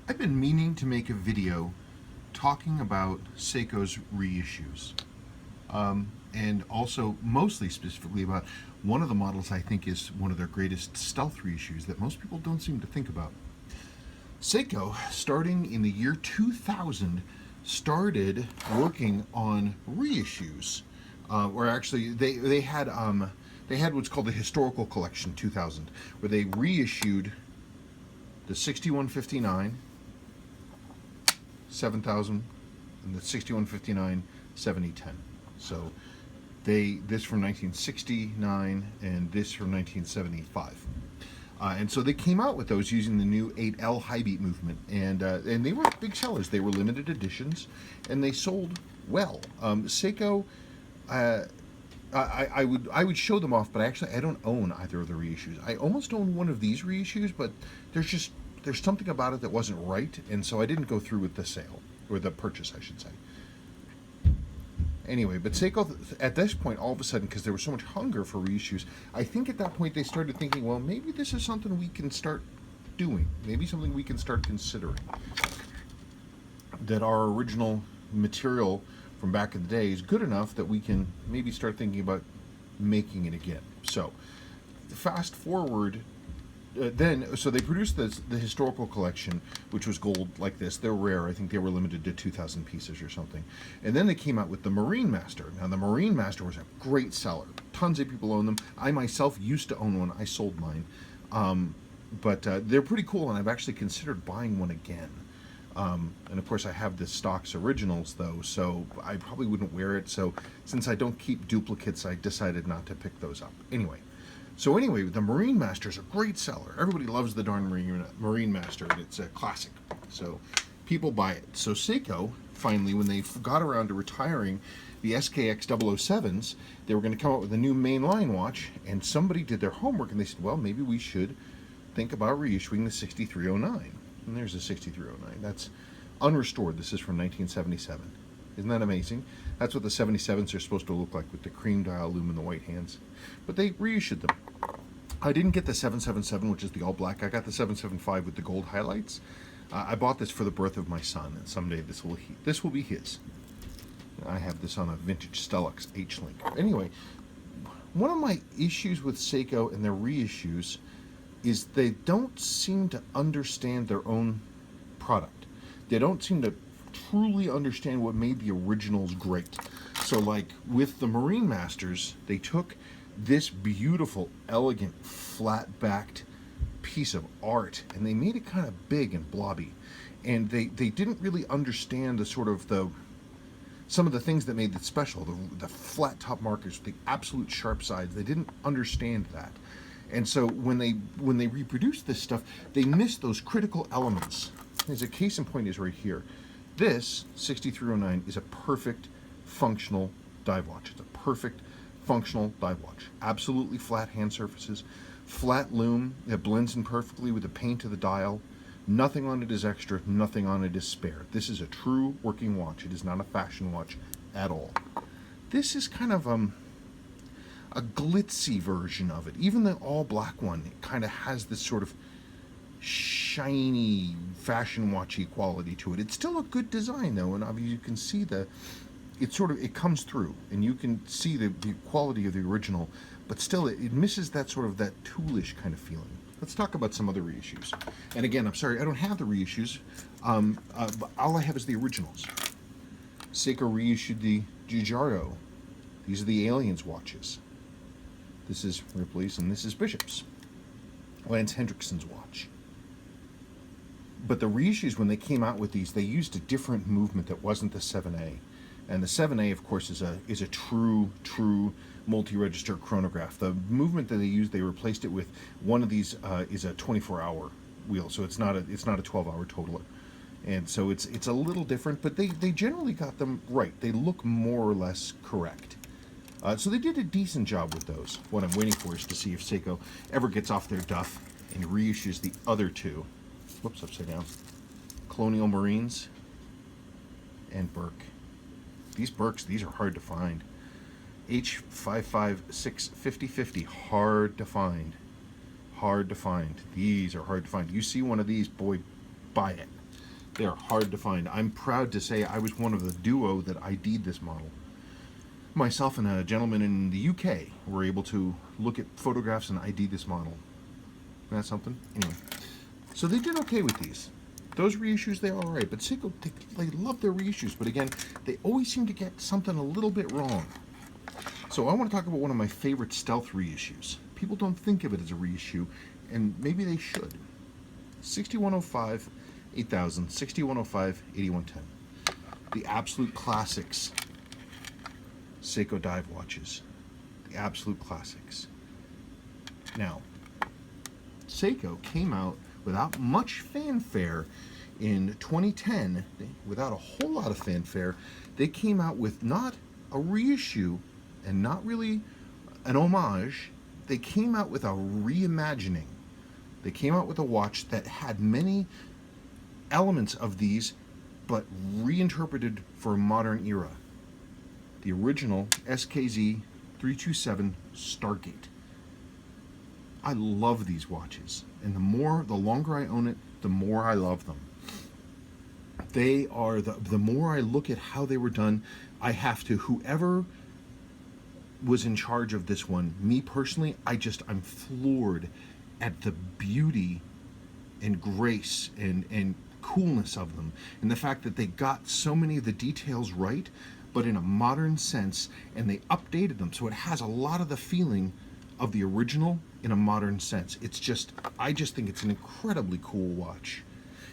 I've been meaning to make a video talking about Seiko's reissues, and also mostly specifically about one of the models I think is one of their greatest stealth reissues that most people don't seem to think about. Seiko, starting in the year 2000, started working on reissues, where actually they had what's called the Historical Collection 2000, where they reissued the 6159, 7000, and the 6159 7010. So this from 1969 and this from 1975. And so they came out with those using the new 8L high beat movement, and they were big sellers. They were limited editions, and they sold well. Seiko, I would show them off, but I don't own either of the reissues. I almost own one of these reissues, but there's something about it that wasn't right, and so I didn't go through with the sale, or the purchase, I should say. Anyway, but Seiko, at this point, all of a sudden, because there was so much hunger for reissues, I think at that point they started thinking, well, maybe this is something we can start doing. Maybe something we can start considering. That our original material from back in the day is good enough that we can maybe start thinking about making it again. So, fast forward. So they produced the historical collection, which was gold like this. They're rare. I think they were limited to 2,000 pieces or something. And then they came out with the Marine Master. Now, the Marine Master was a great seller. Tons of people own them. I myself used to own one. I sold mine. But they're pretty cool, and I've actually considered buying one again. And of course, I have the stocks originals, though, so I probably wouldn't wear it. So since I don't keep duplicates, I decided not to pick those up. Anyway, the Marine Master is a great seller. Everybody loves the darn Marine Master, and it's a classic. So people buy it. So Seiko, finally, when they got around to retiring the SKX 007s, they were going to come out with a new mainline watch, and somebody did their homework, and they said, well, maybe we should think about reissuing the 6309. And there's the 6309. That's unrestored. This is from 1977. Isn't that amazing? That's what the 77s are supposed to look like, with the cream dial loom and the white hands. But they reissued them. I didn't get the 777, which is the all black. I got the 775 with the gold highlights. I bought this for the birth of my son, and someday this will be his. I have this on a vintage Stellux H-Link. Anyway, one of my issues with Seiko and their reissues is they don't seem to understand their own product. They don't seem to truly understand what made the originals great. So like with the Marine Masters, they took this beautiful, elegant, flat-backed piece of art and they made it kind of big and blobby. And they didn't really understand some of the things that made it special. The flat top markers, the absolute sharp sides, they didn't understand that. And so when they reproduced this stuff, they missed those critical elements. There's a case in point is right here. This 6309 is a perfect functional dive watch. It's a perfect functional dive watch. Absolutely flat hand surfaces, flat loom that blends in perfectly with the paint of the dial. Nothing on it is extra, nothing on it is spare. This is a true working watch. It is not a fashion watch at all. This is kind of a glitzy version of it. Even the all black one, it kind of has this sort of shiny fashion watchy quality to it. It's still a good design though, and obviously you can see it comes through, and you can see the quality of the original, but still it misses that sort of that toolish kind of feeling. Let's talk about some other reissues. And again, I'm sorry, I don't have the reissues. But all I have is the originals. Seiko reissued the Giugiaro. These are the Aliens watches. This is Ripley's, and this is Bishop's. Lance Hendrickson's watch. But the reissues, when they came out with these, they used a different movement that wasn't the 7A. And the 7A, of course, is a true multi-register chronograph. The movement that they used, they replaced it with one of these is a 24-hour wheel, so it's not a 12-hour totaler. And so it's a little different, but they generally got them right. They look more or less correct. So they did a decent job with those. What I'm waiting for is to see if Seiko ever gets off their duff and reissues the other two. Whoops, upside down. Colonial Marines and Burke. These Burkes, these are hard to find. H556 5050, hard to find. Hard to find. These are hard to find. You see one of these, boy, buy it. They are hard to find. I'm proud to say I was one of the duo that ID'd this model. Myself and a gentleman in the UK were able to look at photographs and ID this model. Isn't that something? Anyway, so they did okay with these. Those reissues, they're all right, but Seiko, they love their reissues, but again, they always seem to get something a little bit wrong. So I want to talk about one of my favorite stealth reissues. People don't think of it as a reissue, and maybe they should. 6105 8000, 6105 8110. The absolute classics. Seiko dive watches. The absolute classics. Now, Seiko came out without much fanfare in 2010. Without a whole lot of fanfare, they came out with not a reissue and not really an homage. They came out with a reimagining. They came out with a watch that had many elements of these, but reinterpreted for a modern era. The original SKZ327 Stargate. I love these watches, and the longer I own it, the more I love them. They are, the more I look at how they were done, I have to, whoever was in charge of this one, me personally, I'm floored at the beauty and grace and coolness of them, and the fact that they got so many of the details right, but in a modern sense, and they updated them so it has a lot of the feeling of the original in a modern sense. I just think it's an incredibly cool watch.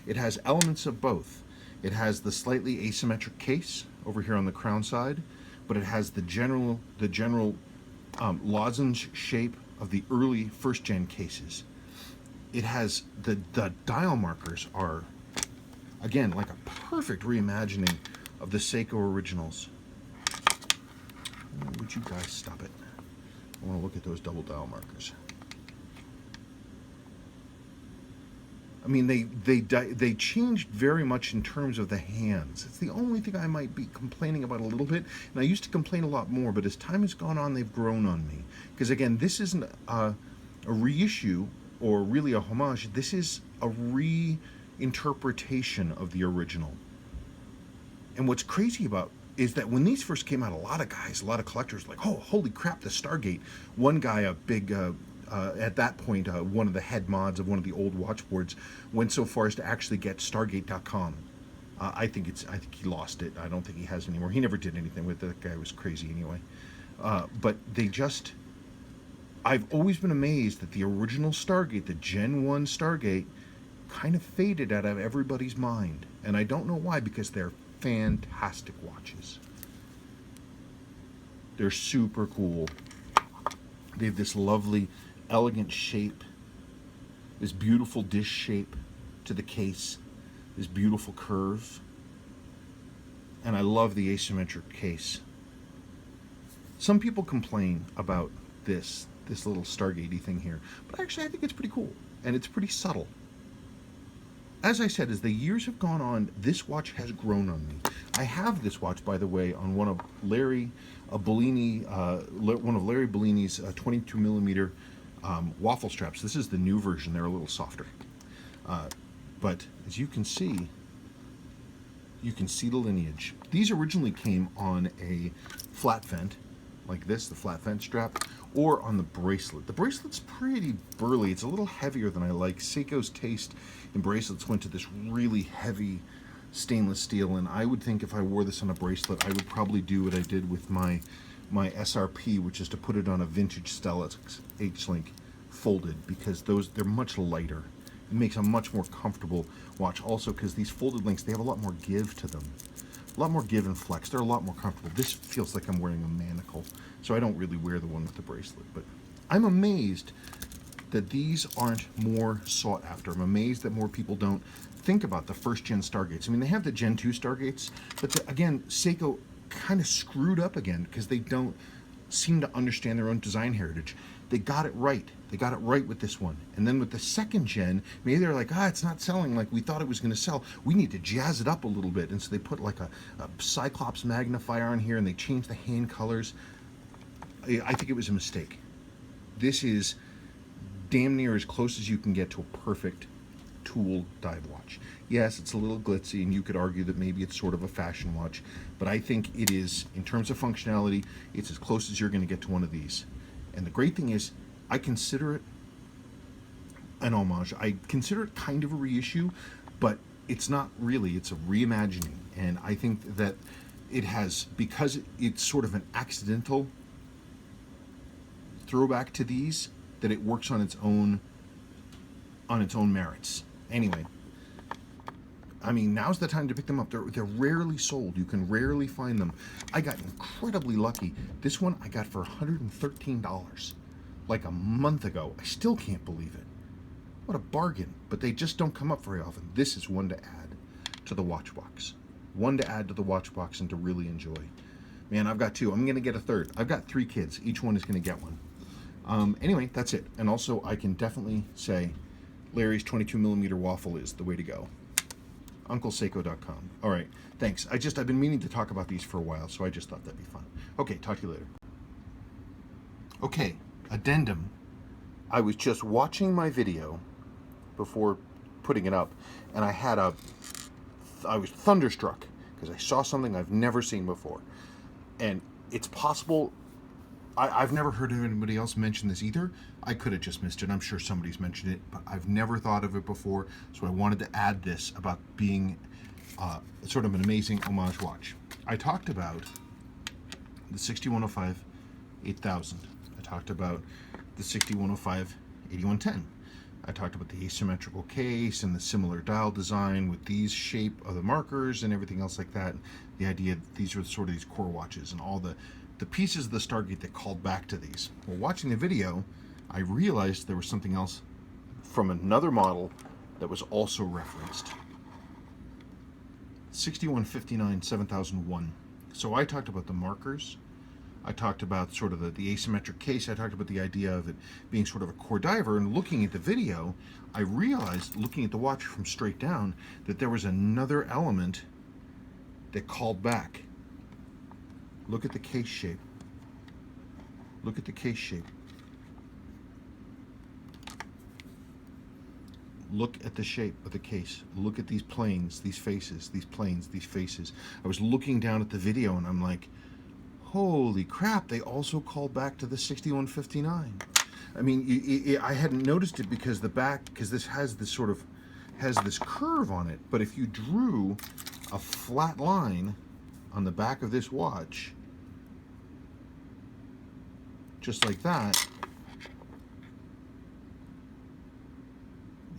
It has elements of both. It has the slightly asymmetric case over here on the crown side, but it has the general lozenge shape of the early first gen cases. It has the dial markers are, again, like a perfect reimagining of the Seiko originals. Would you guys stop it? I want to look at those double dial markers. I mean, they changed very much in terms of the hands. It's the only thing I might be complaining about a little bit. And I used to complain a lot more, but as time has gone on, they've grown on me. Because again, this isn't a reissue or really a homage. This is a reinterpretation of the original. And what's crazy about is that when these first came out, a lot of collectors were like, oh, holy crap, the Stargate. One guy, a big, at that point, one of the head mods of one of the old watchboards, went so far as to actually get Stargate.com. I think he lost it. I don't think he has it anymore. He never did anything with it. That guy was crazy anyway. But I've always been amazed that the original Stargate, the Gen 1 Stargate, kind of faded out of everybody's mind. And I don't know why, because they're fantastic watches. They're super cool. They have this lovely, elegant shape, this beautiful dish shape to the case, this beautiful curve, and I love the asymmetric case. Some people complain about this little Stargate-y thing here, but actually I think it's pretty cool, and it's pretty subtle. As I said, as the years have gone on, this watch has grown on me. I have this watch, by the way, on one of Larry Bellini's 22 millimeter waffle straps. This is the new version. They're a little softer. But as you can see the lineage. These originally came on a flat vent, like this, the flat vent strap, or on the bracelet. The bracelet's pretty burly. It's a little heavier than I like. Seiko's taste in bracelets went to this really heavy stainless steel, and I would think if I wore this on a bracelet, I would probably do what I did with my SRP, which is to put it on a vintage Stellix H-Link folded, because they're much lighter. It makes a much more comfortable watch. Also, because these folded links, they have a lot more give to them. A lot more give and flex. They're a lot more comfortable. This feels like I'm wearing a manacle, so I don't really wear the one with the bracelet. But I'm amazed that these aren't more sought after. I'm amazed that more people don't think about the first gen Stargates. I mean, they have the Gen 2 Stargates, but again, Seiko kind of screwed up again because they don't seem to understand their own design heritage. They got it right. They got it right with this one. And then with the second gen, maybe they're like, it's not selling like we thought it was going to sell. We need to jazz it up a little bit. And so they put like a Cyclops magnifier on here, and they changed the hand colors. I think it was a mistake. This is damn near as close as you can get to a perfect tool dive watch. Yes, it's a little glitzy, and you could argue that maybe it's sort of a fashion watch, but I think it is, in terms of functionality, it's as close as you're going to get to one of these. And the great thing is, I consider it an homage. I consider it kind of a reissue, but it's not really. It's a reimagining. And I think that it has, because it's sort of an accidental throwback to these, that it works on its own merits. Anyway, I mean, now's the time to pick them up. They're rarely sold. You can rarely find them. I got incredibly lucky. This one I got for $113, like a month ago. I still can't believe it. What a bargain. But they just don't come up very often. This is one to add to the watch box. One to add to the watch box and to really enjoy. Man, I've got two. I'm going to get a third. I've got 3 kids. Each one is going to get one. Anyway, that's it. And also, I can definitely say Larry's 22mm waffle is the way to go. UncleSeiko.com. All right, thanks. I've been meaning to talk about these for a while, so I just thought that'd be fun. Okay, talk to you later. Okay, addendum. I was just watching my video before putting it up, and I was thunderstruck because I saw something I've never seen before. And it's possible, I've never heard of anybody else mention this either. I could have just missed it. I'm sure somebody's mentioned it, but I've never thought of it before. So I wanted to add this about being sort of an amazing homage watch. I talked about the 6105 8000. I talked about the 6105 8110. I talked about the asymmetrical case and the similar dial design with these shape of the markers and everything else like that. The idea that these are sort of these core watches and all the pieces of the Stargate that called back to these. Well, watching the video, I realized there was something else from another model that was also referenced. 6159 7001. So I talked about the markers. I talked about sort of the asymmetric case. I talked about the idea of it being sort of a core diver. And looking at the video, I realized, looking at the watch from straight down, that there was another element that called back. Look at the case shape. Look at the case shape. Look at the shape of the case. Look at these planes, these faces, these planes, these faces. I was looking down at the video and I'm like, holy crap, they also called back to the 6159. I mean, I hadn't noticed it because this has this sort of, has this curve on it. But if you drew a flat line on the back of this watch, just like that,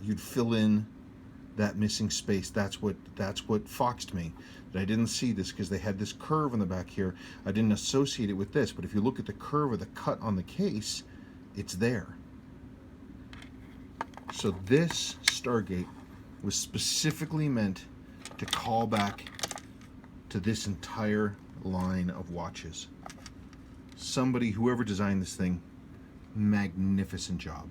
you'd fill in that missing space. That's what foxed me, that I didn't see this because they had this curve in the back here. I didn't associate it with this, but if you look at the curve of the cut on the case, it's there. So this Stargate was specifically meant to call back to this entire line of watches. Somebody, whoever designed this thing, magnificent job.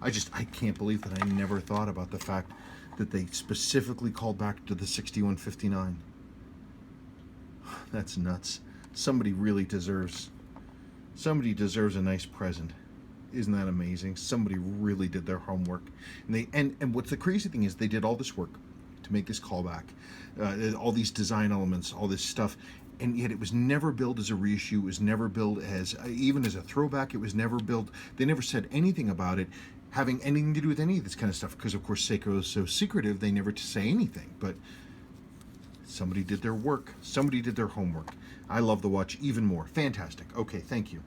I can't believe that I never thought about the fact that they specifically called back to the 6159. That's nuts. Somebody deserves a nice present. Isn't that amazing? Somebody really did their homework. And what's the crazy thing is, they did all this work to make this callback, all these design elements, all this stuff, and yet it was never billed as a reissue. It was never billed as, even as a throwback. It was never billed. They never said anything about it having anything to do with any of this kind of stuff, because of course Seiko is so secretive, they never say anything. But somebody did their work. Somebody did their homework. I love the watch even more. Fantastic. Okay, thank you.